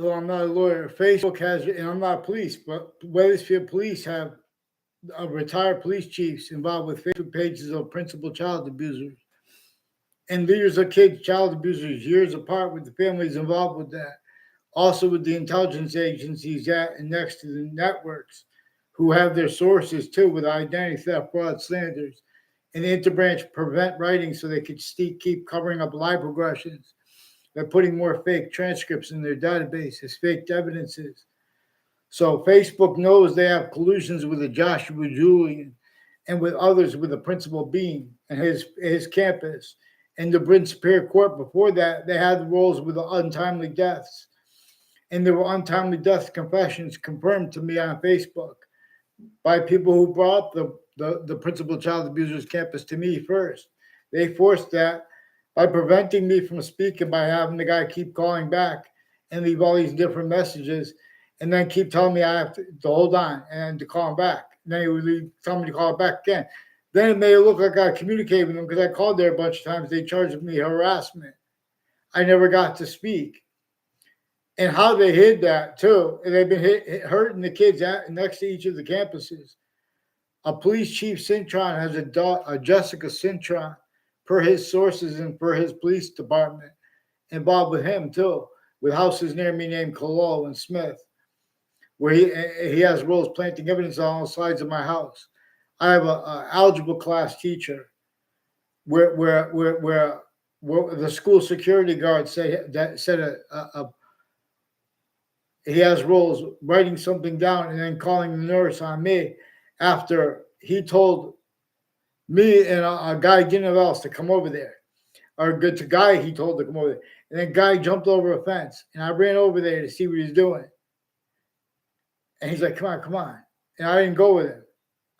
though I'm not a lawyer, Facebook has, and I'm not police, but Wethersfield police have retired police chiefs involved with Facebook pages of principal child abusers and leaders of kids, child abusers, years apart, with the families involved with that. Also with the intelligence agencies at and next to the networks, who have their sources too with identity theft, fraud, slanders, and the interbranch prevent writing so they could keep covering up lie progressions by putting more fake transcripts in their databases, fake evidences. So Facebook knows they have collusions with the Joshua Julian and with others, with the principal Bean and his campus. And the Bryn Superior Court before that, they had the roles with the untimely deaths. And there were untimely death confessions confirmed to me on Facebook by people who brought the principal child abusers campus to me first. They forced that by preventing me from speaking, by having the guy keep calling back and leave all these different messages, and then keep telling me I have to hold on and to call him back. And then he would tell me to call back again. Then it made it look like I communicated with them because I called there a bunch of times. They charged me harassment. I never got to speak. And how they hid that too. And they've been hurting the kids next to each of the campuses. A police chief Cintron has a Jessica Cintron, per his sources and per his police department, involved with him too, with houses near me named Collusions and Smith, where he has roles planting evidence on all sides of my house. I have a algebra class teacher where the school security guard said he has roles writing something down and then calling the nurse on me after he told me and a guy didn't know else to come over there. Or good to guy he told to come over there. And then guy jumped over a fence. And I ran over there to see what he's doing. And he's like, come on. And I didn't go with him.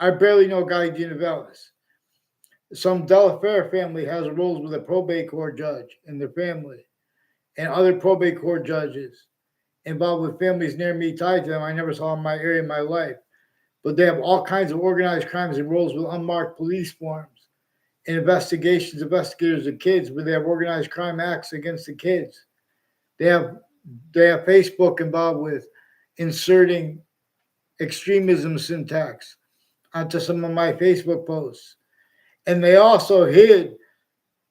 I barely know Guy Dinovelis. Some Delafair family has roles with a probate court judge and their family and other probate court judges involved with families near me tied to them I never saw in my area in my life. But they have all kinds of organized crimes and roles with unmarked police forms and investigators of kids, where they have organized crime acts against the kids. They have Facebook involved with inserting extremism syntax onto some of my Facebook posts. And they also hid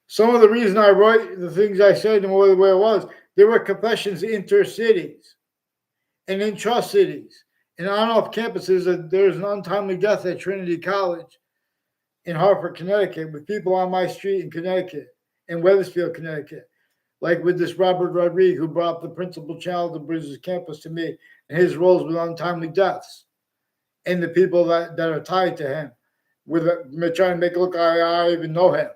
some of the reason I write the things I said and the way it was. There were confessions inter-cities and intra-cities and on off campuses. There's an untimely death at Trinity College in Hartford, Connecticut, with people on my street in Connecticut, in Wethersfield, Connecticut, like with this Robert Rodriguez, who brought up the principal child of Bridges campus to me and his roles with untimely deaths, and the people that are tied to him, with trying to make it look like I even know him.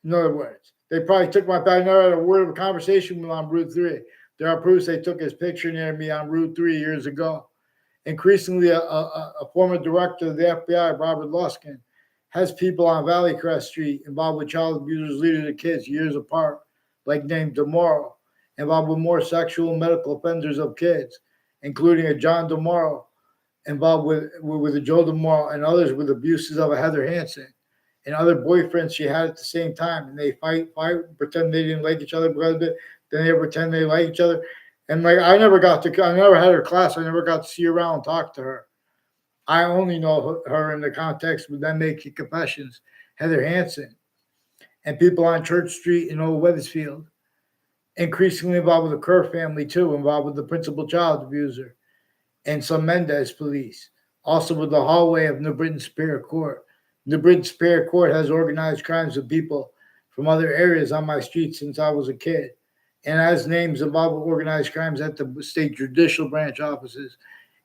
In other words, they probably took my back. I never had a word of a conversation with him on Route 3. There are proofs they took his picture near me on Route 3 years ago. Increasingly, a former director of the F.B.I, Robert Luskin, has people on Valley Crest Street involved with child abusers, leaders of kids years apart, like named DeMorrow, involved with more sexual and medical offenders of kids, including a John DeMorrow, involved with a Joe DeMorrow, and others with abuses of a Heather Hansen and other boyfriends she had at the same time. And they fight, pretend they didn't like each other because of it. Then they pretend they like each other. And like I never had her class. I never got to see her around and talk to her. I only know her in the context with them making confessions, Heather Hansen, and people on Church Street in Old Wethersfield. Increasingly involved with the Kerr family too, involved with the principal child abuser and some Mendez police. Also with the hallway of New Britain Superior Court. New Britain Superior Court has organized crimes with people from other areas on my street since I was a kid, and has names involved with organized crimes at the state judicial branch offices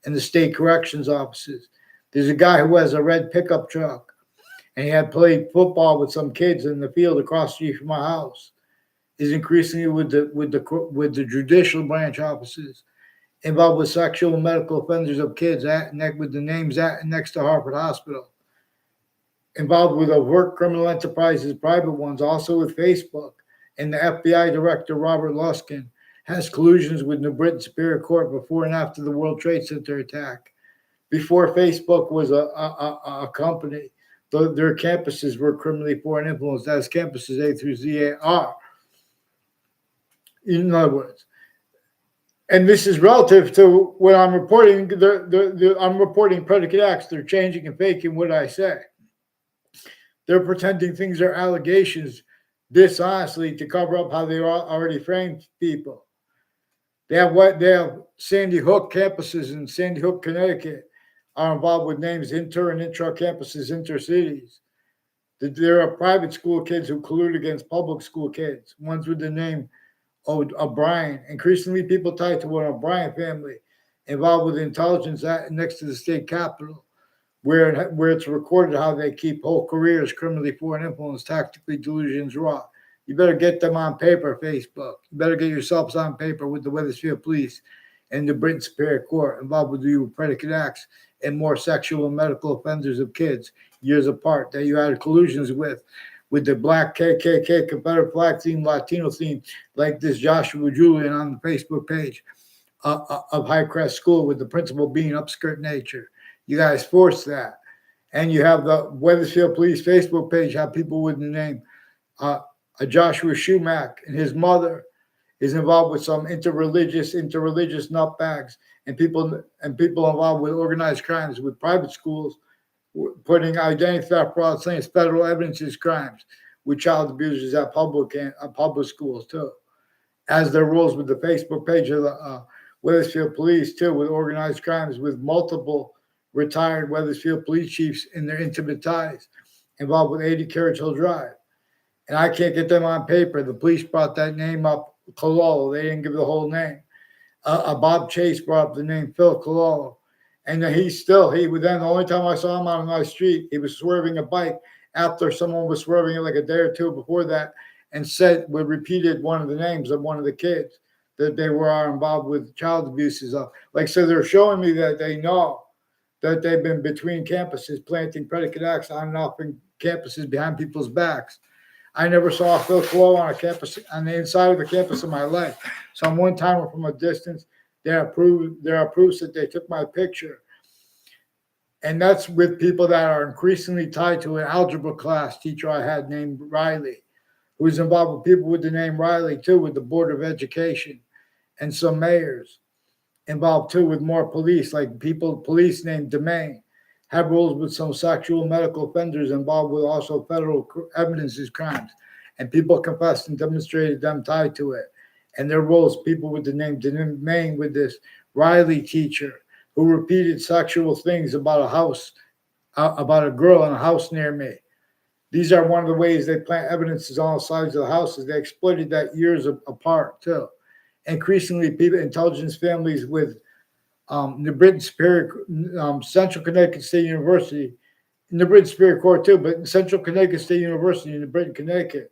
and the state corrections offices. There's a guy who has a red pickup truck, and he had played football with some kids in the field across the street from my house. Is increasingly with the judicial branch offices, involved with sexual and medical offenders of kids with the names at and next to Hartford Hospital. Involved with overt criminal enterprises, private ones, also with Facebook. And the F.B.I. director, Robert Luskin, has collusions with New Britain Superior Court before and after the World Trade Center attack. Before Facebook was a company, their campuses were criminally foreign influenced, as campuses A through Z are. In other words, And this is relative to what I'm reporting. I'm reporting predicate acts. They're changing and faking what I say. They're pretending things are allegations dishonestly to cover up how they already framed people. They have Sandy Hook campuses in Sandy Hook, Connecticut are involved with names inter and intra campuses, intercities. There are private school kids who collude against public school kids, ones with the name O'Brien. Increasingly, people tied to an O'Brien family involved with intelligence next to the state capitol, where it's recorded how they keep whole careers criminally foreign influence, tactically delusions raw. You better get them on paper, Facebook. You better get yourselves on paper with the Wethersfield Police and the Britain Superior Court involved with you predicate acts and more sexual and medical offenders of kids years apart that you had collusions with the black KKK, Confederate flag theme, Latino theme, like this Joshua Julian on the Facebook page of High Crest School with the principal being upskirt nature. You guys forced that. And you have the Wethersfield Police Facebook page, have people with the name Joshua Schumack and his mother is involved with some interreligious nutbags and people involved with organized crimes with private schools putting identity theft fraud saying federal evidence is crimes with child abusers at public schools too, as their rules with the Facebook page of the Wethersfield Police too, with organized crimes with multiple retired Wethersfield police chiefs in their intimate ties involved with 80 Carriage Hill Drive. And I can't get them on paper. The police brought that name up, Cololo. They didn't give the whole name. Bob Chase brought up the name Phil Cololo. And the only time I saw him on my street, he was swerving a bike after someone was swerving it like a day or two before that and repeated one of the names of one of the kids that they were involved with child abuses of. So they're showing me that they know that they've been between campuses planting predicate acts on and off in campuses behind people's backs. I never saw Phil Colo on a campus, on the inside of the campus in my life. So I'm one timer from a distance. There are proofs that they took my picture. And that's with people that are increasingly tied to an algebra class teacher I had named Riley, who was involved with people with the name Riley too, with the Board of Education and some mayors involved too, with more police, police named Domain. Have rules with some sexual medical offenders involved with also federal evidences crimes. And people confessed and demonstrated them tied to it. And their roles, people with the name Domain with this Riley teacher who repeated sexual things about about a girl in a house near me. These are one of the ways they plant evidences on all sides of the houses. They exploited that years apart too. Increasingly, intelligence families with the Britain Superior, Central Connecticut State University, in the Britain Superior Court too, but Central Connecticut State University in the Britain, Connecticut,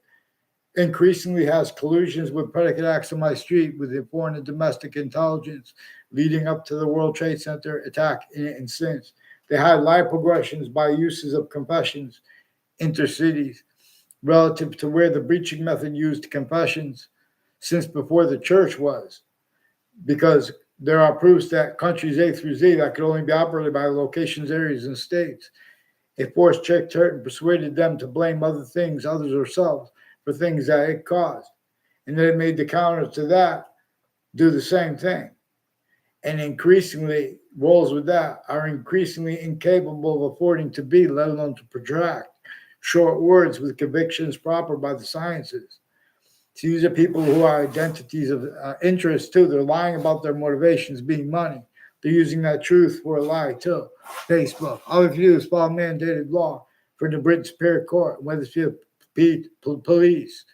increasingly has collusions with predicate acts on my street with the foreign and domestic intelligence leading up to the World Trade Center attack and since. They had live progressions by uses of confessions intercities relative to where the breaching method used confessions since before the church was, because there are proofs that countries A through Z that could only be operated by locations, areas, and states. It forced checked hurt and persuaded them to blame others themselves, for things that it caused. And then it made the counters to that do the same thing. And increasingly, roles with that are increasingly incapable of affording to be, let alone to protract, short words with convictions proper by the sciences. So these are people who are identities of interest too. They're lying about their motivations being money. They're using that truth for a lie too. Facebook. All you do is follow mandated law for the Britain Superior Court, Wethersfield Police,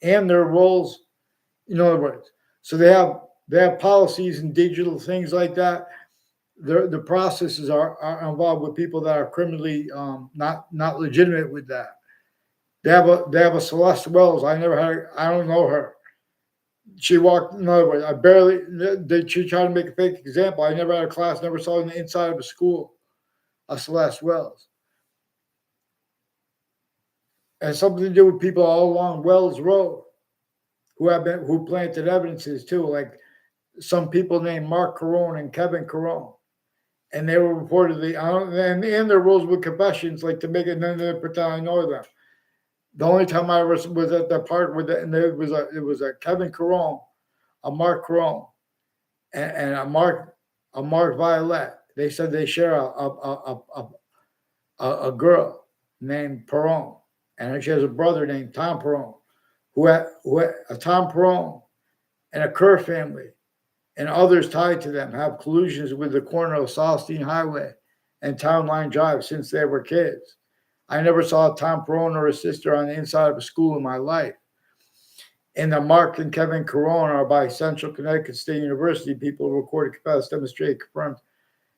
and their roles. In other words, so they have policies and digital things like that. The processes are involved with people that are criminally not legitimate with that. They have a Celeste Wells. I don't know her. She walked, in other words, she tried to make a fake example. I never had a class, never saw in the inside of a school a Celeste Wells. It has something to do with people all along Wells Road who planted evidences too, like some people named Mark Carone and Kevin Carone. And they were reportedly, and their rules with confessions, like to make it, and then they pretend I know them. The only time I was at the part with it, and it was a Kevin Carone, a Mark Carone, and a Mark Violet. They said they share a girl named Perron, and she has a brother named Tom Perron, a Tom Perron and a Kerr family and others tied to them have collusions with the corner of Solstein Highway and Town Line Drive since they were kids. I never saw Tom Perron or his sister on the inside of a school in my life. And the Mark and Kevin Caron are by Central Connecticut State University people recorded, confessed, demonstrated, confirmed,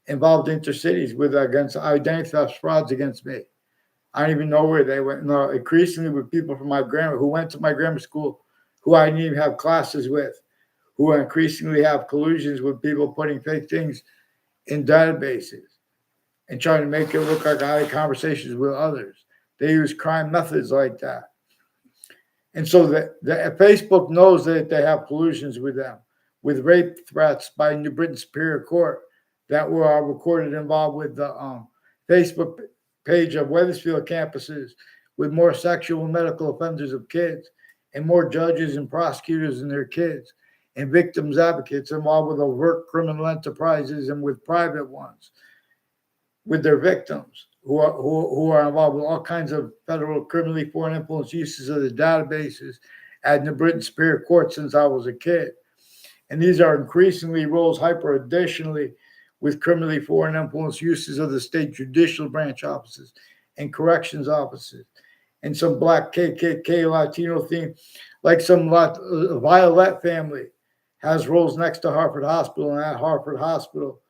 involved intercities with against identity theft frauds against me. I don't even know where they went. No, increasingly with people from my grammar who went to my grammar school, who I didn't even have classes with, who increasingly have collusions with people putting fake things in databases and trying to make it look like I had conversations with others. They use crime methods like that. And so the Facebook knows that they have collusions with them, with rape threats by New Britain Superior Court that were recorded involved with the Facebook page of Wethersfield campuses with more sexual and medical offenders of kids and more judges and prosecutors and their kids and victims advocates involved with overt criminal enterprises and with private ones, with their victims who are involved with all kinds of federal criminally foreign influence uses of the databases at New Britain Superior Court since I was a kid. And these are increasingly roles hyper additionally with criminally foreign influence uses of the state judicial branch offices and corrections offices and some black KKK Latino theme, like some Violet family has roles next to Hartford Hospital, and at Hartford Hospital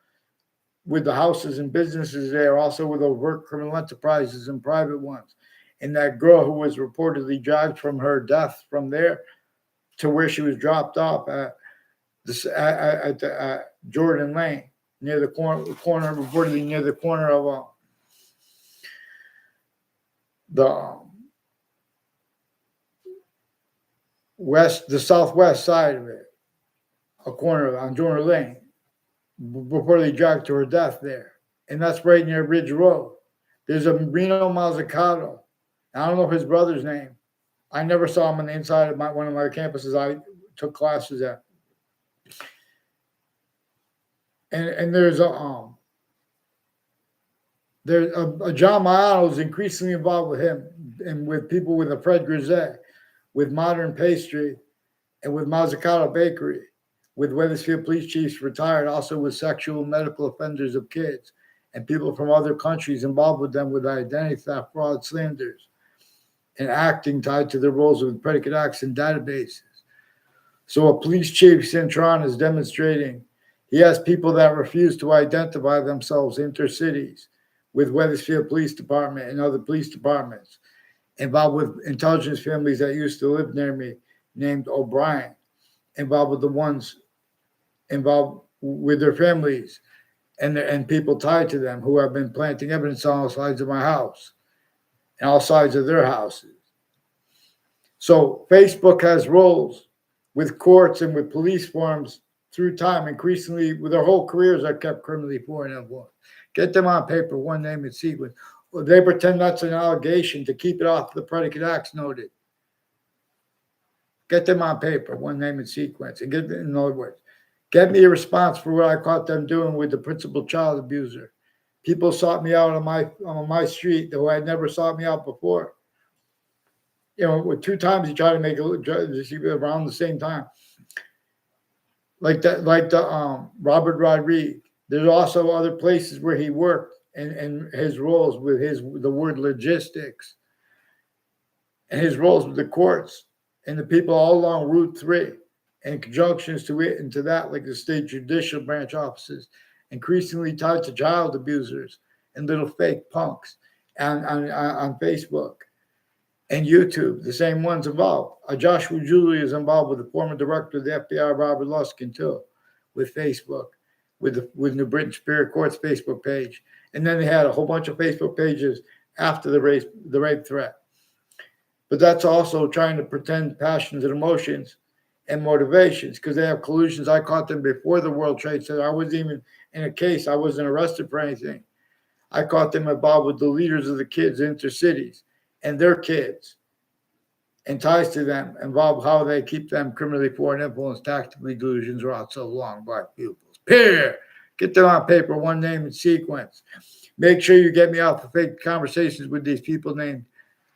with the houses and businesses there, also with overt criminal enterprises and private ones. And that girl who was reportedly dragged from her death from there to where she was dropped off at Jordan Lane, near the corner, reportedly near the corner of the southwest side of it, a corner on Jordan Lane, reportedly dragged to her death there. And that's right near Ridge Road. There's a Reno Mazzucato. I don't know his brother's name. I never saw him on the inside of one of my campuses I took classes at. And there's a John Mayano is increasingly involved with him and with people with a Fred Grisette, with Modern Pastry, and with Mazzucato Bakery, with Wethersfield police chiefs retired, also with sexual and medical offenders of kids, and people from other countries involved with them with identity theft, fraud, slanders, and acting tied to their roles with predicate acts and databases. So a police chief, Cintron, is demonstrating he has people that refuse to identify themselves intercities with Wethersfield Police Department and other police departments, involved with intelligence families that used to live near me, named O'Brien, involved with the ones involved with their families and people tied to them who have been planting evidence on all sides of my house and all sides of their houses. So Facebook has roles with courts and with police forms through time, increasingly with their whole careers are kept criminally foreign influence. Get them on paper, one name and sequence. Well, they pretend that's an allegation to keep it off the predicate acts noted. Get them on paper, one name and sequence, and get, in other words, get me a response for what I caught them doing with the principal child abuser. People sought me out on my street who had never sought me out before. You know, with 2 times he tried to make it around the same time. Like the Robert Rodriguez. There's also other places where he worked and his roles with the word logistics and his roles with the courts and the people all along Route 3 and conjunctions to it and to that, like the state judicial branch offices, increasingly tied to child abusers and little fake punks on Facebook and YouTube, the same ones involved. Joshua Julie is involved with the former director of the F.B.I, Robert Luskin, too, with Facebook, with New Britain Superior Court's Facebook page. And then they had a whole bunch of Facebook pages after the rape threat. But that's also trying to pretend passions and emotions and motivations because they have collusions. I caught them before the World Trade Center. I wasn't even in a case. I wasn't arrested for anything. I caught them involved with the leaders of the kids in intercities and their kids and ties to them involve how they keep them criminally foreign influence, tactically delusions wrought so long black pupils. Period. Get them on paper, one name and sequence. Make sure you get me off the fake conversations with these people named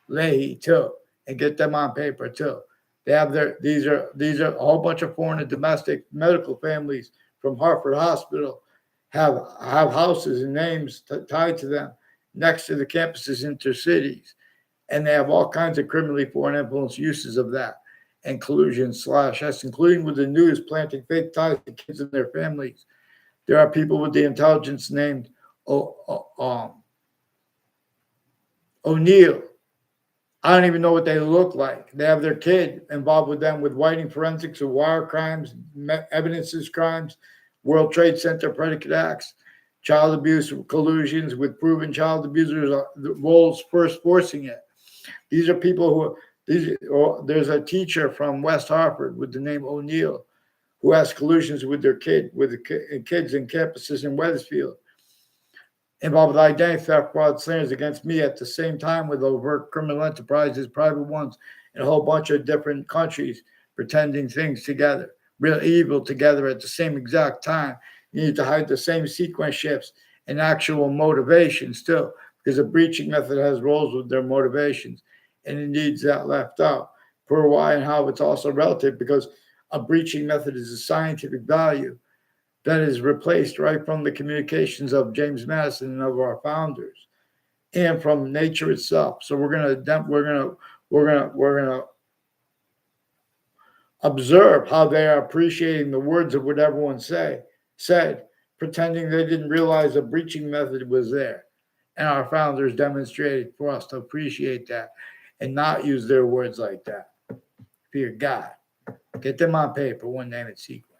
Leahy too, and get them on paper too. They have these are a whole bunch of foreign and domestic medical families from Hartford Hospital have houses and names tied to them next to the campuses intercities, and they have all kinds of criminally foreign influence uses of that and collusion/s, including with the news planting fake ties to kids and their families. There are people with the intelligence named O'Neill. I don't even know what they look like. They have their kid involved with them with whiting forensics of wire crimes, evidences crimes, World Trade Center predicate acts, child abuse collusions with proven child abusers, the roles first forcing it. These are people there's a teacher from West Hartford with the name O'Neill who has collusions with their kids in campuses in Wethersfield, involved with identity theft, fraud, slanders against me at the same time with overt criminal enterprises, private ones, in a whole bunch of different countries pretending things together, real evil together at the same exact time. You need to hide the same sequence shifts and actual motivations too, because a breaching method has roles with their motivations, and it needs that left out. Per why and how it's also relative, because a breaching method is a scientific value that is replaced right from the communications of James Madison and of our founders, and from nature itself. So we're gonna observe how they are appreciating the words of what everyone said, pretending they didn't realize a breaching method was there, and our founders demonstrated for us to appreciate that and not use their words like that. Fear God. Get them on paper, one name and sequence.